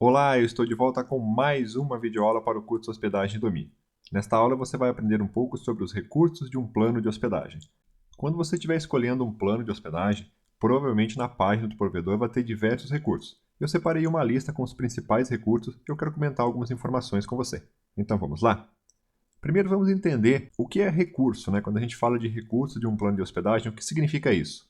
Olá, eu estou de volta com mais uma videoaula para o curso Hospedagem e Domínio. Nesta aula você vai aprender um pouco sobre os recursos de um plano de hospedagem. Quando você estiver escolhendo um plano de hospedagem, provavelmente na página do provedor vai ter diversos recursos. Eu separei uma lista com os principais recursos e eu quero comentar algumas informações com você. Então vamos lá? Primeiro vamos entender o que é recurso, né? Quando a gente fala de recurso de um plano de hospedagem, o que significa isso?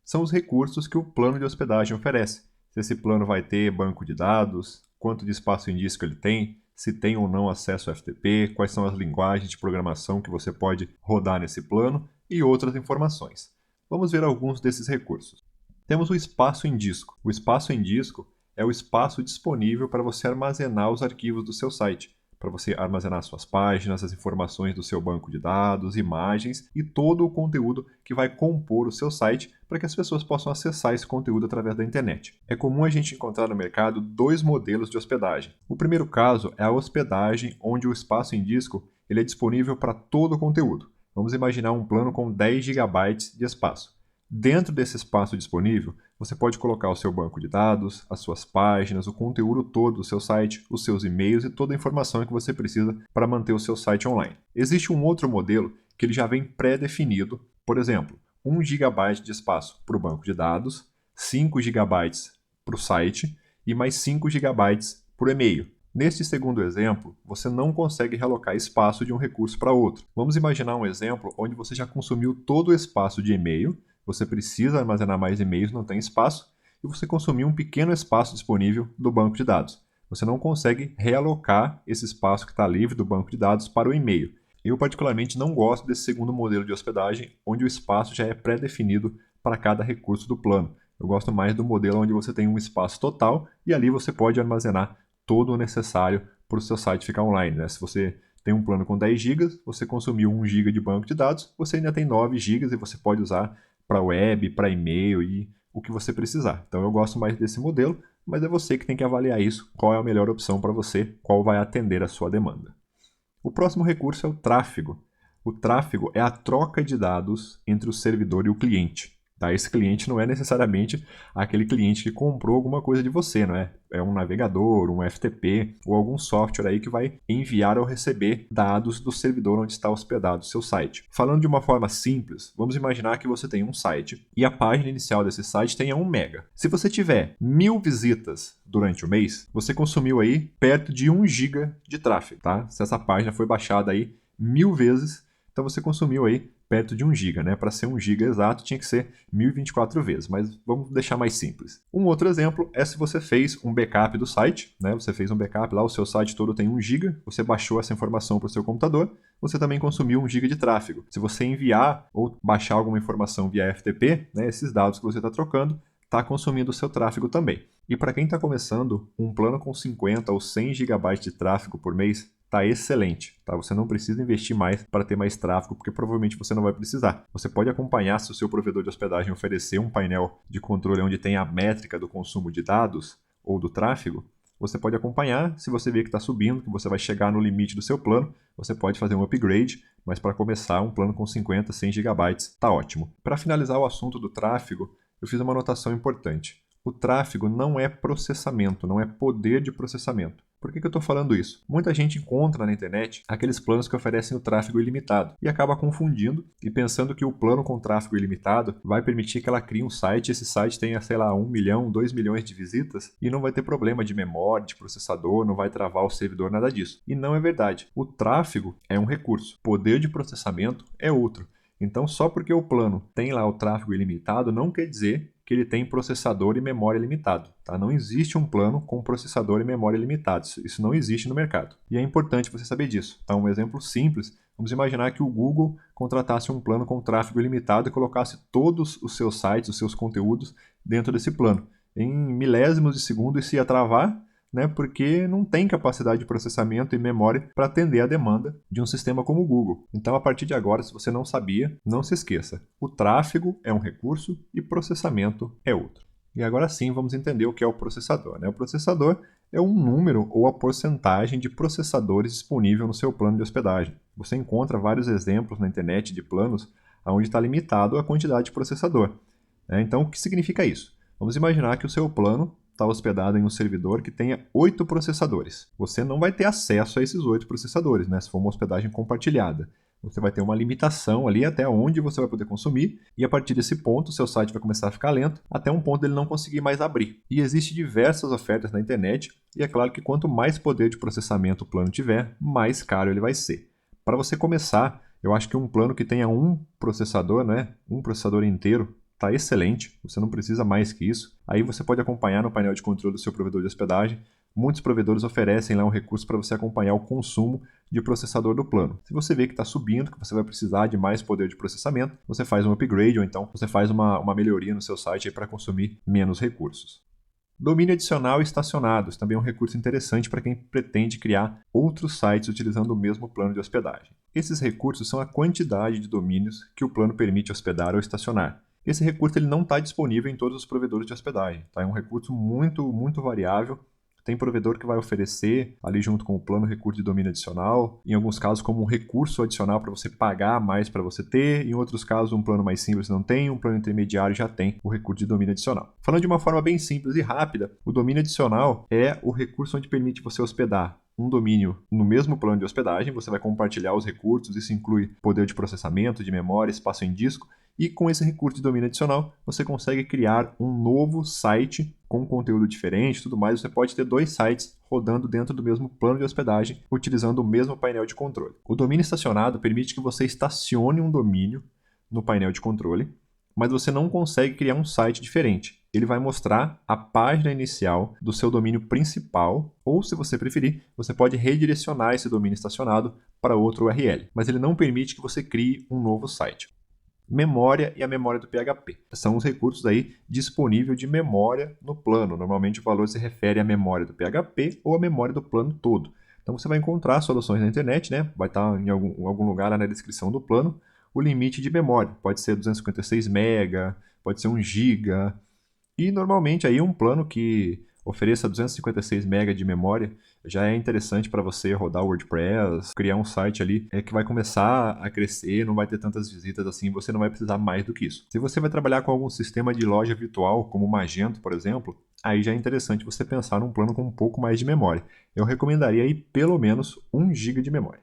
São os recursos que o plano de hospedagem oferece. Se esse plano vai ter banco de dados, quanto de espaço em disco ele tem, se tem ou não acesso ao FTP, quais são as linguagens de programação que você pode rodar nesse plano e outras informações. Vamos ver alguns desses recursos. Temos o espaço em disco. O espaço em disco é o espaço disponível para você armazenar os arquivos do seu site, para você armazenar suas páginas, as informações do seu banco de dados, imagens e todo o conteúdo que vai compor o seu site para que as pessoas possam acessar esse conteúdo através da internet. É comum a gente encontrar no mercado dois modelos de hospedagem. O primeiro caso é a hospedagem onde o espaço em disco ele é disponível para todo o conteúdo. Vamos imaginar um plano com 10 GB de espaço. Dentro desse espaço disponível, você pode colocar o seu banco de dados, as suas páginas, o conteúdo todo do seu site, os seus e-mails e toda a informação que você precisa para manter o seu site online. Existe um outro modelo que ele já vem pré-definido, por exemplo, 1 GB de espaço para o banco de dados, 5 GB para o site e mais 5 GB para o e-mail. Neste segundo exemplo, você não consegue realocar espaço de um recurso para outro. Vamos imaginar um exemplo onde você já consumiu todo o espaço de e-mail, você precisa armazenar mais e-mails, não tem espaço, e você consumiu um pequeno espaço disponível do banco de dados. Você não consegue realocar esse espaço que está livre do banco de dados para o e-mail. Eu particularmente não gosto desse segundo modelo de hospedagem, onde o espaço já é pré-definido para cada recurso do plano. Eu gosto mais do modelo onde você tem um espaço total e ali você pode armazenar todo o necessário para o seu site ficar online, né? Se você tem um plano com 10 GB, você consumiu 1 GB de banco de dados, você ainda tem 9 GB e você pode usar para web, para e-mail e o que você precisar. Então eu gosto mais desse modelo, mas é você que tem que avaliar isso, qual é a melhor opção para você, qual vai atender a sua demanda. O próximo recurso é o tráfego. O tráfego é a troca de dados entre o servidor e o cliente. Tá? Esse cliente não é necessariamente aquele cliente que comprou alguma coisa de você, não é? É um navegador, um FTP ou algum software aí que vai enviar ou receber dados do servidor onde está hospedado o seu site. Falando de uma forma simples, vamos imaginar que você tem um site e a página inicial desse site tenha 1 mega. Se você tiver 1000 visitas durante o mês, você consumiu aí perto de 1 giga de tráfego, tá? Se essa página foi baixada aí 1000 vezes, então você consumiu aí perto de 1 GB, né? Para ser 1 GB exato tinha que ser 1024 vezes, mas vamos deixar mais simples. Um outro exemplo é se você fez um backup do site, né? Você fez um backup lá, o seu site todo tem 1 GB, você baixou essa informação para o seu computador, você também consumiu 1 GB de tráfego. Se você enviar ou baixar alguma informação via FTP, né, esses dados que você está trocando, está consumindo o seu tráfego também. E para quem está começando, um plano com 50 ou 100 GB de tráfego por mês está excelente, tá? Você não precisa investir mais para ter mais tráfego, porque provavelmente você não vai precisar. Você pode acompanhar se o seu provedor de hospedagem oferecer um painel de controle onde tem a métrica do consumo de dados ou do tráfego. Você pode acompanhar, se você ver que está subindo, que você vai chegar no limite do seu plano, você pode fazer um upgrade, mas para começar, um plano com 50, 100 GB está ótimo. Para finalizar o assunto do tráfego, eu fiz uma anotação importante. O tráfego não é processamento, não é poder de processamento. Por que eu estou falando isso? Muita gente encontra na internet aqueles planos que oferecem o tráfego ilimitado e acaba confundindo e pensando que o plano com tráfego ilimitado vai permitir que ela crie um site e esse site tenha, sei lá, 1 milhão, 2 milhões de visitas e não vai ter problema de memória, de processador, não vai travar o servidor, nada disso. E não é verdade. O tráfego é um recurso, poder de processamento é outro. Então, só porque o plano tem lá o tráfego ilimitado, não quer dizer que ele tem processador e memória limitado. Tá? Não existe um plano com processador e memória limitados. Isso não existe no mercado. E é importante você saber disso. Tá? Um exemplo simples, vamos imaginar que o Google contratasse um plano com tráfego ilimitado e colocasse todos os seus sites, os seus conteúdos dentro desse plano. Em milésimos de segundo isso ia travar, né, porque não tem capacidade de processamento e memória para atender a demanda de um sistema como o Google. Então, a partir de agora, se você não sabia, não se esqueça. O tráfego é um recurso e processamento é outro. E agora sim, vamos entender o que é o processador, né? O processador é um número ou a porcentagem de processadores disponível no seu plano de hospedagem. Você encontra vários exemplos na internet de planos onde está limitado a quantidade de processador. Então, o que significa isso? Vamos imaginar que o seu plano está hospedado em um servidor que tenha 8 processadores. Você não vai ter acesso a esses 8 processadores, né, se for uma hospedagem compartilhada. Você vai ter uma limitação ali até onde você vai poder consumir, e a partir desse ponto, seu site vai começar a ficar lento, até um ponto ele não conseguir mais abrir. E existem diversas ofertas na internet, e é claro que quanto mais poder de processamento o plano tiver, mais caro ele vai ser. Para você começar, eu acho que um plano que tenha um processador, né, um processador inteiro, está excelente, você não precisa mais que isso. Aí você pode acompanhar no painel de controle do seu provedor de hospedagem. Muitos provedores oferecem lá um recurso para você acompanhar o consumo de processador do plano. Se você vê que está subindo, que você vai precisar de mais poder de processamento, você faz um upgrade ou então você faz uma melhoria no seu site para consumir menos recursos. Domínio adicional e estacionados, também é um recurso interessante para quem pretende criar outros sites utilizando o mesmo plano de hospedagem. Esses recursos são a quantidade de domínios que o plano permite hospedar ou estacionar. Esse recurso ele não está disponível em todos os provedores de hospedagem, tá? É um recurso muito variável. Tem provedor que vai oferecer, ali junto com o plano, recurso de domínio adicional, em alguns casos como um recurso adicional para você pagar mais para você ter, em outros casos um plano mais simples não tem, um plano intermediário já tem o recurso de domínio adicional. Falando de uma forma bem simples e rápida, o domínio adicional é o recurso onde permite você hospedar um domínio no mesmo plano de hospedagem, você vai compartilhar os recursos, isso inclui poder de processamento, de memória, espaço em disco, e com esse recurso de domínio adicional, você consegue criar um novo site com conteúdo diferente e tudo mais. Você pode ter 2 sites rodando dentro do mesmo plano de hospedagem, utilizando o mesmo painel de controle. O domínio estacionado permite que você estacione um domínio no painel de controle, mas você não consegue criar um site diferente. Ele vai mostrar a página inicial do seu domínio principal, ou se você preferir, você pode redirecionar esse domínio estacionado para outro URL, mas ele não permite que você crie um novo site. Memória e a memória do PHP. São os recursos aí disponíveis de memória no plano. Normalmente o valor se refere à memória do PHP ou à memória do plano todo. Então você vai encontrar soluções na internet, né? Vai estar em algum lugar lá na descrição do plano o limite de memória. Pode ser 256 MB, pode ser 1 GB. E normalmente aí um plano que ofereça 256 MB de memória já é interessante para você rodar o WordPress, criar um site ali que vai começar a crescer, não vai ter tantas visitas assim, você não vai precisar mais do que isso. Se você vai trabalhar com algum sistema de loja virtual, como o Magento, por exemplo, aí já é interessante você pensar num plano com um pouco mais de memória. Eu recomendaria aí pelo menos 1 GB de memória.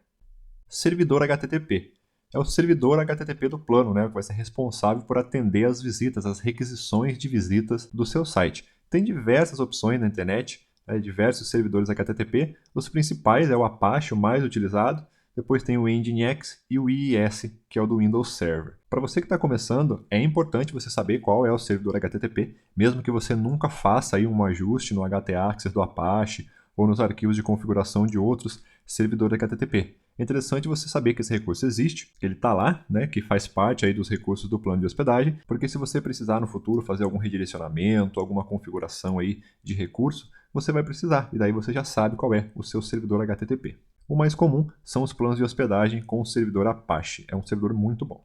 Servidor HTTP. É o servidor HTTP do plano, né, que vai ser responsável por atender as visitas, as requisições de visitas do seu site. Tem diversas opções na internet, diversos servidores HTTP. Os principais é o Apache, o mais utilizado. Depois tem o Nginx e o IIS, que é o do Windows Server. Para você que está começando, é importante você saber qual é o servidor HTTP, mesmo que você nunca faça aí um ajuste no htaccess do Apache ou nos arquivos de configuração de outros servidores HTTP. É interessante você saber que esse recurso existe, que ele está lá, né, que faz parte aí dos recursos do plano de hospedagem, porque se você precisar no futuro fazer algum redirecionamento, alguma configuração aí de recurso, você vai precisar, e daí você já sabe qual é o seu servidor HTTP. O mais comum são os planos de hospedagem com o servidor Apache, é um servidor muito bom.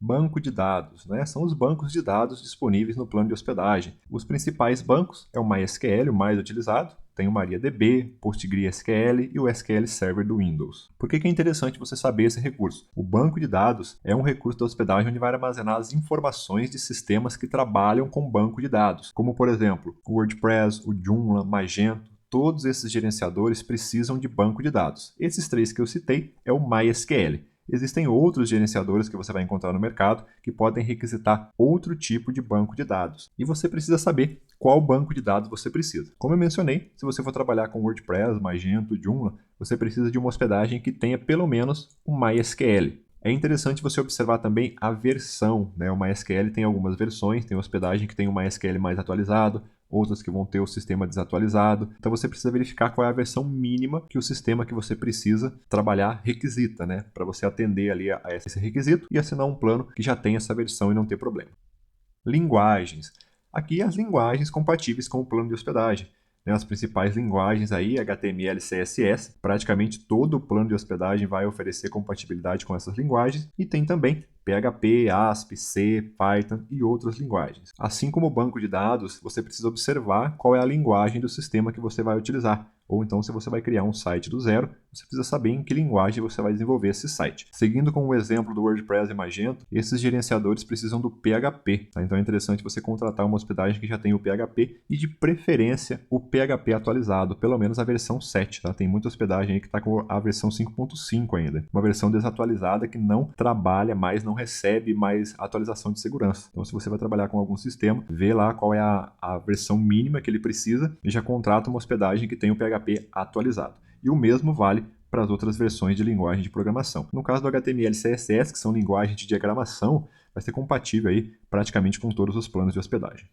Banco de dados, né? São os bancos de dados disponíveis no plano de hospedagem. Os principais bancos é o MySQL, o mais utilizado, tem o MariaDB, PostgreSQL e o SQL Server do Windows. Por que é interessante você saber esse recurso? O banco de dados é um recurso da hospedagem onde vai armazenar as informações de sistemas que trabalham com banco de dados, como por exemplo, o WordPress, o Joomla, Magento. Todos esses gerenciadores precisam de banco de dados. Esses 3 que eu citei é o MySQL. Existem outros gerenciadores que você vai encontrar no mercado que podem requisitar outro tipo de banco de dados. E você precisa saber qual banco de dados você precisa. Como eu mencionei, se você for trabalhar com WordPress, Magento, Joomla, você precisa de uma hospedagem que tenha pelo menos um MySQL. É interessante você observar também a versão, né? O MySQL tem algumas versões, tem hospedagem que tem o MySQL mais atualizado, outras que vão ter o sistema desatualizado. Então você precisa verificar qual é a versão mínima que o sistema que você precisa trabalhar requisita, né? Para você atender ali a esse requisito e assinar um plano que já tem essa versão e não ter problema. Linguagens. Aqui as linguagens compatíveis com o plano de hospedagem. As principais linguagens aí, HTML e CSS, praticamente todo o plano de hospedagem vai oferecer compatibilidade com essas linguagens, e tem também PHP, ASP, C, Python e outras linguagens. Assim como o banco de dados, você precisa observar qual é a linguagem do sistema que você vai utilizar. Ou então, se você vai criar um site do zero, você precisa saber em que linguagem você vai desenvolver esse site. Seguindo com o exemplo do WordPress e Magento, esses gerenciadores precisam do PHP. Tá? Então é interessante você contratar uma hospedagem que já tem o PHP e, de preferência, o PHP atualizado, pelo menos a versão 7. Tá? Tem muita hospedagem aí que está com a versão 5.5 ainda. Uma versão desatualizada que não trabalha mais, não recebe mais atualização de segurança. Então, se você vai trabalhar com algum sistema, vê lá qual é a versão mínima que ele precisa e já contrata uma hospedagem que tem o PHP atualizado. E o mesmo vale para as outras versões de linguagem de programação. No caso do HTML e CSS, que são linguagens de diagramação, vai ser compatível aí praticamente com todos os planos de hospedagem.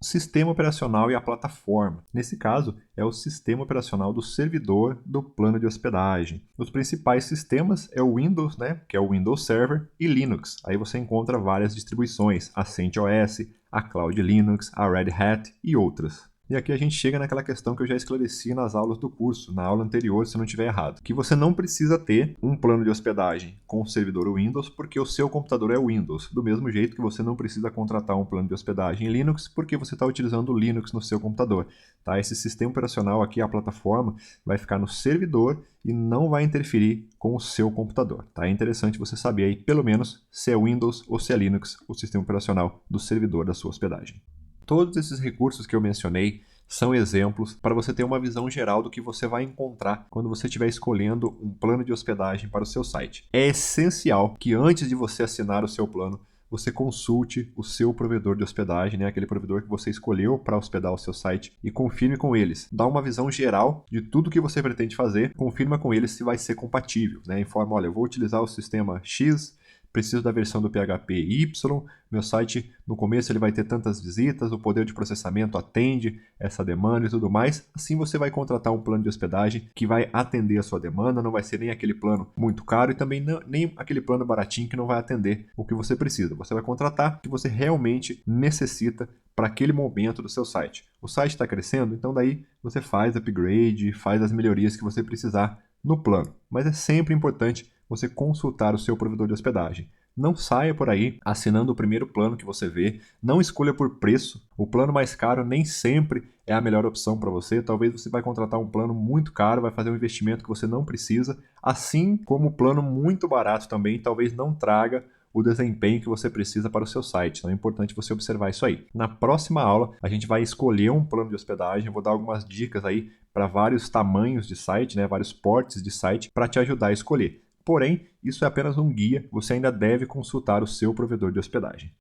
O sistema operacional e a plataforma. Nesse caso, é o sistema operacional do servidor do plano de hospedagem. Os principais sistemas é o Windows, que é o Windows Server, e Linux. Aí você encontra várias distribuições, a CentOS, a Cloud Linux, a Red Hat e outras. E aqui a gente chega naquela questão que eu já esclareci nas aulas do curso, na aula anterior, se não estiver errado, que você não precisa ter um plano de hospedagem com o servidor Windows porque o seu computador é Windows, do mesmo jeito que você não precisa contratar um plano de hospedagem em Linux porque você está utilizando o Linux no seu computador. Tá? Esse sistema operacional aqui, a plataforma, vai ficar no servidor e não vai interferir com o seu computador. Tá? É interessante você saber aí, pelo menos, se é Windows ou se é Linux o sistema operacional do servidor da sua hospedagem. Todos esses recursos que eu mencionei são exemplos para você ter uma visão geral do que você vai encontrar quando você estiver escolhendo um plano de hospedagem para o seu site. É essencial que antes de você assinar o seu plano, você consulte o seu provedor de hospedagem, aquele provedor que você escolheu para hospedar o seu site, e confirme com eles. Dá uma visão geral de tudo que você pretende fazer, confirma com eles se vai ser compatível. Informa, olha, eu vou utilizar o sistema X, preciso da versão do PHP Y, meu site no começo ele vai ter tantas visitas, o poder de processamento atende essa demanda e tudo mais. Assim você vai contratar um plano de hospedagem que vai atender a sua demanda, não vai ser nem aquele plano muito caro e também nem aquele plano baratinho que não vai atender o que você precisa. Você vai contratar o que você realmente necessita para aquele momento do seu site. O site está crescendo, então daí você faz upgrade, faz as melhorias que você precisar no plano. Mas é sempre importante você consultar o seu provedor de hospedagem. Não saia por aí assinando o primeiro plano que você vê, não escolha por preço. O plano mais caro nem sempre é a melhor opção para você. Talvez você vai contratar um plano muito caro, vai fazer um investimento que você não precisa, assim como o plano muito barato também talvez não traga o desempenho que você precisa para o seu site. Então é importante você observar isso aí. Na próxima aula, a gente vai escolher um plano de hospedagem, eu vou dar algumas dicas aí para vários tamanhos de site, vários portes de site, para te ajudar a escolher. Porém, isso é apenas um guia, você ainda deve consultar o seu provedor de hospedagem.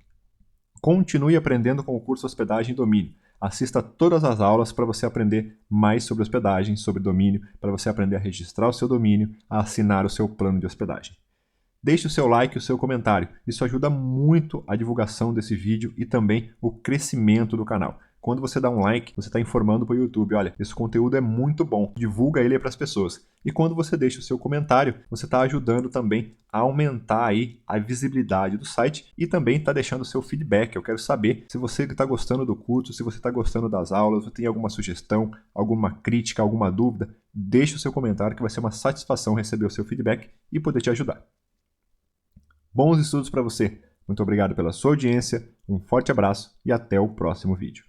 Continue aprendendo com o curso Hospedagem e Domínio. Assista todas as aulas para você aprender mais sobre hospedagem, sobre domínio, para você aprender a registrar o seu domínio, a assinar o seu plano de hospedagem. Deixe o seu like e o seu comentário, isso ajuda muito a divulgação desse vídeo e também o crescimento do canal. Quando você dá um like, você está informando para o YouTube, olha, esse conteúdo é muito bom, divulga ele para as pessoas. E quando você deixa o seu comentário, você está ajudando também a aumentar aí a visibilidade do site e também está deixando o seu feedback. Eu quero saber se você está gostando do curso, se você está gostando das aulas, se tem alguma sugestão, alguma crítica, alguma dúvida, deixe o seu comentário que vai ser uma satisfação receber o seu feedback e poder te ajudar. Bons estudos para você! Muito obrigado pela sua audiência, um forte abraço e até o próximo vídeo.